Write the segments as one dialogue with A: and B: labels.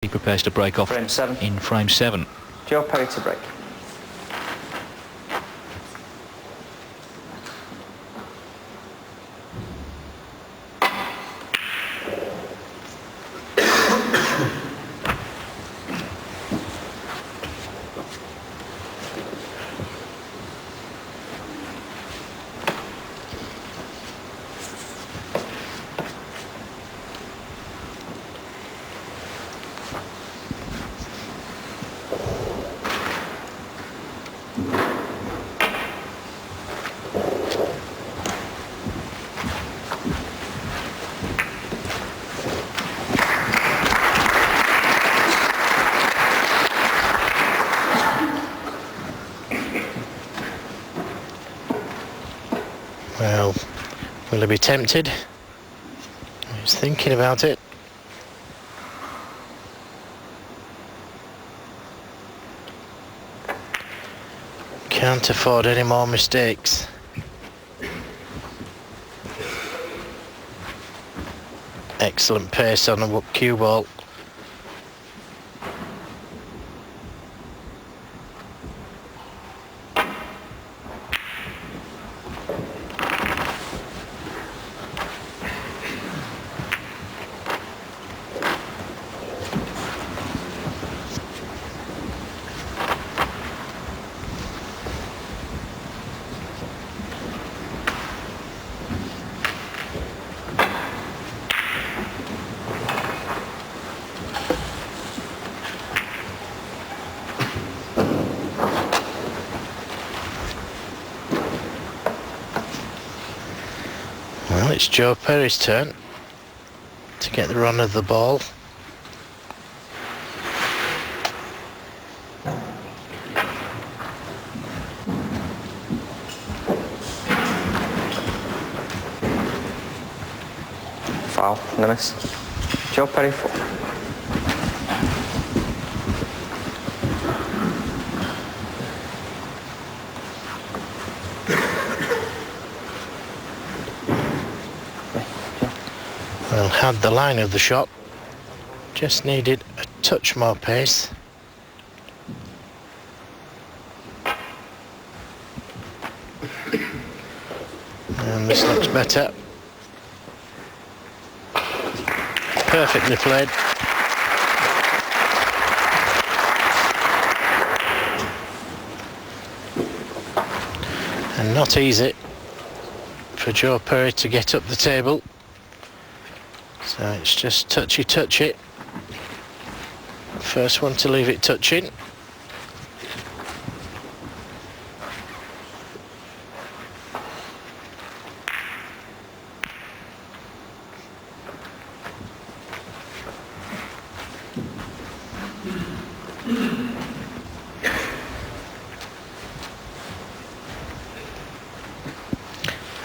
A: He prepares to break off
B: Frame 7.
A: in frame 7.
B: Joe Perry to break.
C: Well, will he be tempted? He's thinking about it. Can't afford any more mistakes. Excellent pace on the cue ball. Well, it's Joe Perry's turn to get the run of the ball.
B: Foul, and a miss. Joe Perry 4.
C: Well, had the line of the shot, just needed a touch more pace. And this looks better. Perfectly played. And not easy for Joe Perry to get up the table. So it's just touchy. First one to leave it touching.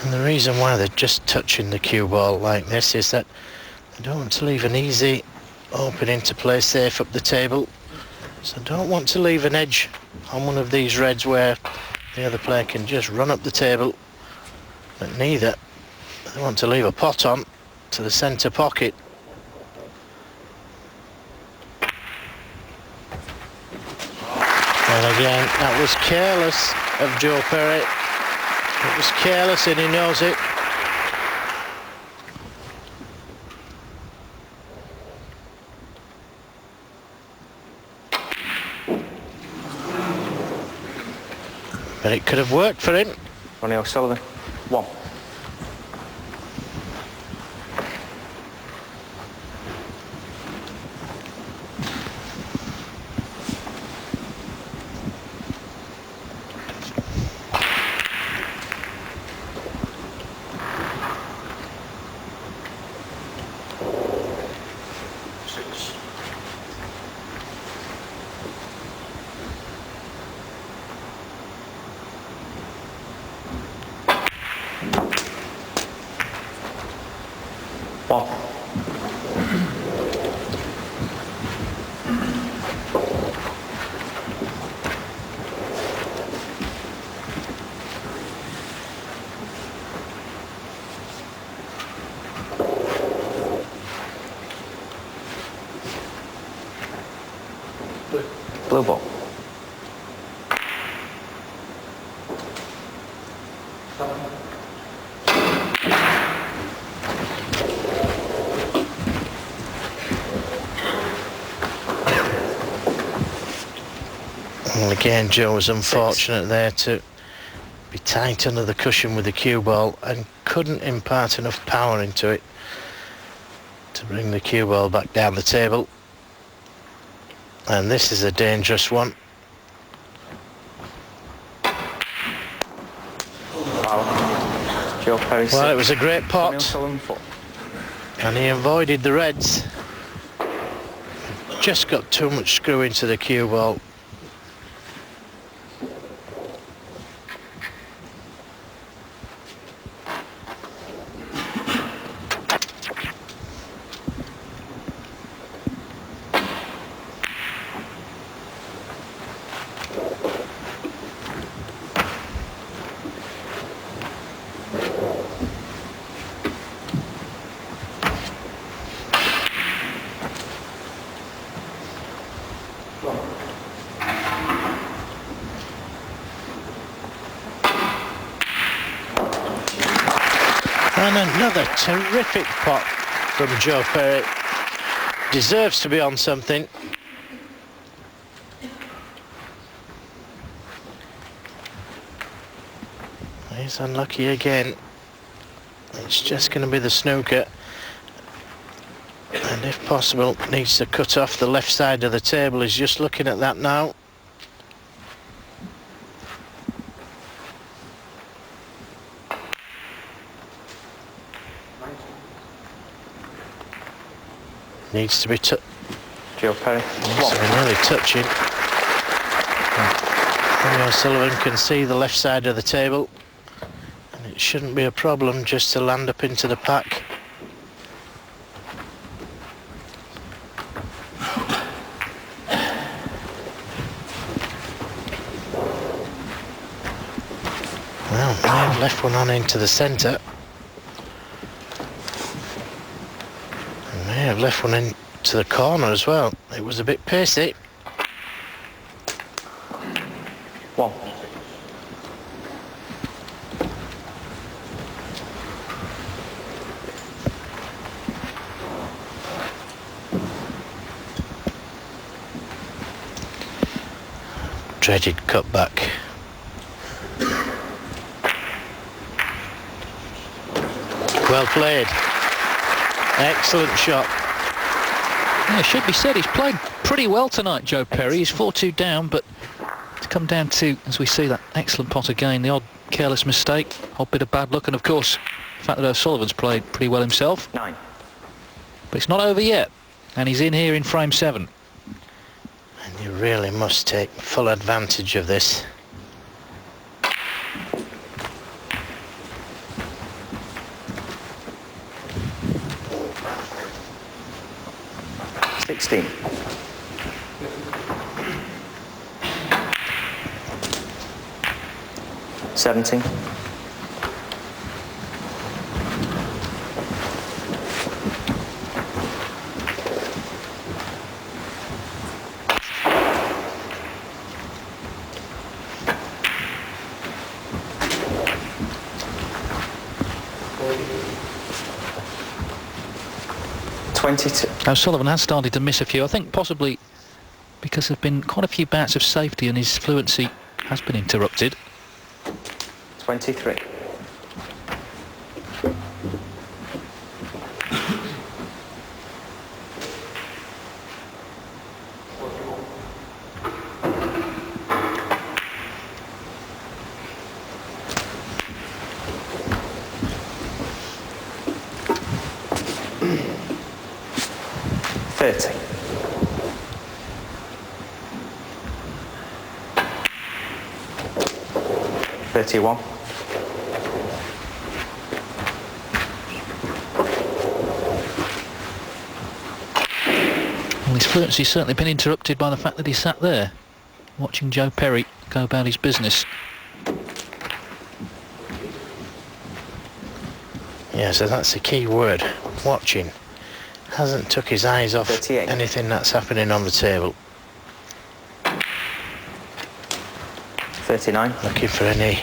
C: And the reason why they're just touching the cue ball like this is that they don't want to leave an easy opening to play safe up the table. So don't want to leave an edge on one of these reds where the other player can just run up the table. But neither. They want to leave a pot on to the centre pocket. And again, that was careless of Joe Perry. It was careless and he knows it. But it could have worked for him.
B: Ronnie O'Sullivan 1. Blue ball.
C: Well, again, Joe was unfortunate there to be tight under the cushion with the cue ball and couldn't impart enough power into it to bring the cue ball back down the table. And this is a dangerous one.
B: Wow. Joe Perry.
C: Well, it was a great pot,
B: Sullivan 4.
C: and he avoided the reds. Just got too much screw into the cue ball. And another terrific pot from Joe Perry. Deserves to be on something. He's unlucky again. It's just going to be the snooker. And if possible, needs to cut off the left side of the table. He's just looking at that now. Needs to be
B: Joe Perry.
C: So nearly touching. Ronnie O'Sullivan can see the left side of the table, and it shouldn't be a problem just to land up into the pack. Well, may have left one on into the centre. May have left one into the corner as well. It was a bit pacey.
B: 1.
C: Dreaded cutback. Well played. Excellent shot.
A: Yeah, it should be said, he's played pretty well tonight, Joe Perry. He's 4-2 down, but to come down to, as we see, that excellent pot again, the odd careless mistake, odd bit of bad luck, and of course, the fact that O'Sullivan's played pretty well himself.
B: 9.
A: But it's not over yet, and he's in here in frame 7.
C: And you really must take full advantage of this.
B: 16. 17. 22.
A: O'Sullivan has started to miss a few, I think possibly because there have been quite a few bouts of safety and his fluency has been interrupted.
B: 23. 30. 31.
A: 'Well, his fluency's certainly been interrupted by the fact that he sat there watching Joe Perry go about his business.
C: Yeah, so that's the key word, watching. Hasn't took his eyes off
B: 38.
C: anything that's happening on the table.
B: 39.
C: Looking for any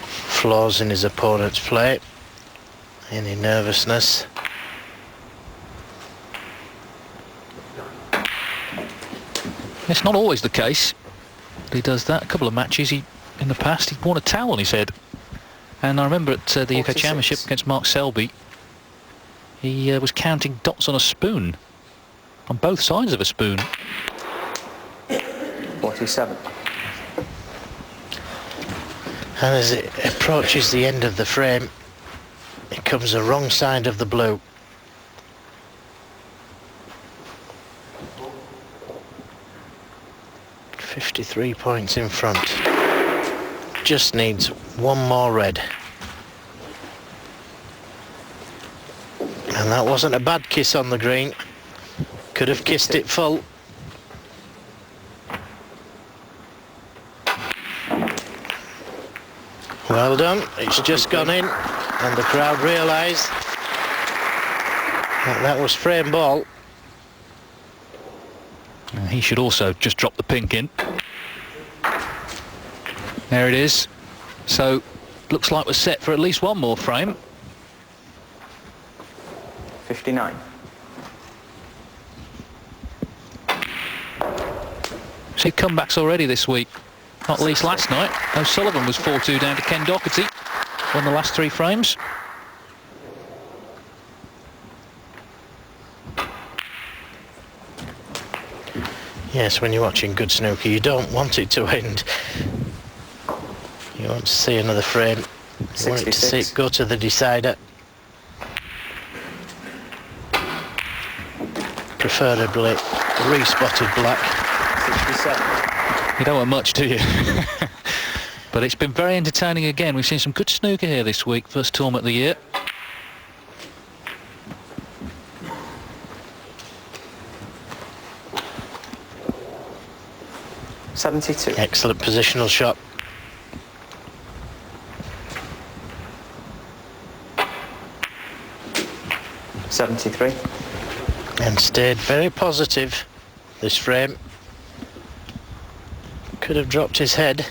C: flaws in his opponent's play, any nervousness.
A: It's not always the case. He does that. A couple of matches in the past, he'd worn a towel on his head. And I remember at the UK
B: 46.
A: Championship against Mark Selby, he was counting dots on a spoon, on both sides of a spoon.
B: 47.
C: And as it approaches the end of the frame, it comes the wrong side of the blue. .53 points in front. Just needs one more red. And that wasn't a bad kiss on the green. Could have kissed it full. Well done. It's just gone in, and the crowd realise that was frame ball.
A: He should also just drop the pink in. There it is. So, looks like we're set for at least one more frame.
B: 59.
A: See comebacks already this week. Not least last night. O'Sullivan was 4-2 down to Ken Doherty. Won the last 3 frames.
C: Yes, when you're watching good snooker, you don't want it to end. You want to see another frame. You want it to see it go to the decider. Preferably re-spotted black.
B: 67.
A: You don't want much, do you? But it's been very entertaining again. We've seen some good snooker here this week. First tournament of the year.
B: .72.
C: Excellent positional shot.
B: .73.
C: And stayed very positive this frame. Could have dropped his head.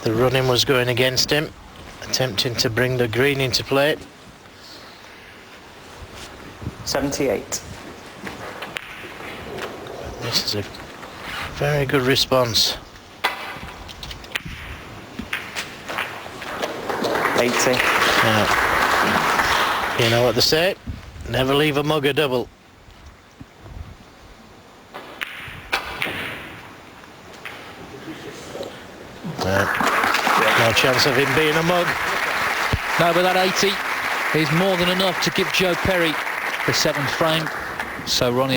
C: The running was going against him, attempting to bring the green into play.
B: 78.
C: This is a very good response.
B: 80.
C: Now, you know what they say, never leave a mug a double. No chance of him being a mug.
A: No, but that 80 is more than enough to give Joe Perry the 7th frame. So Ronnie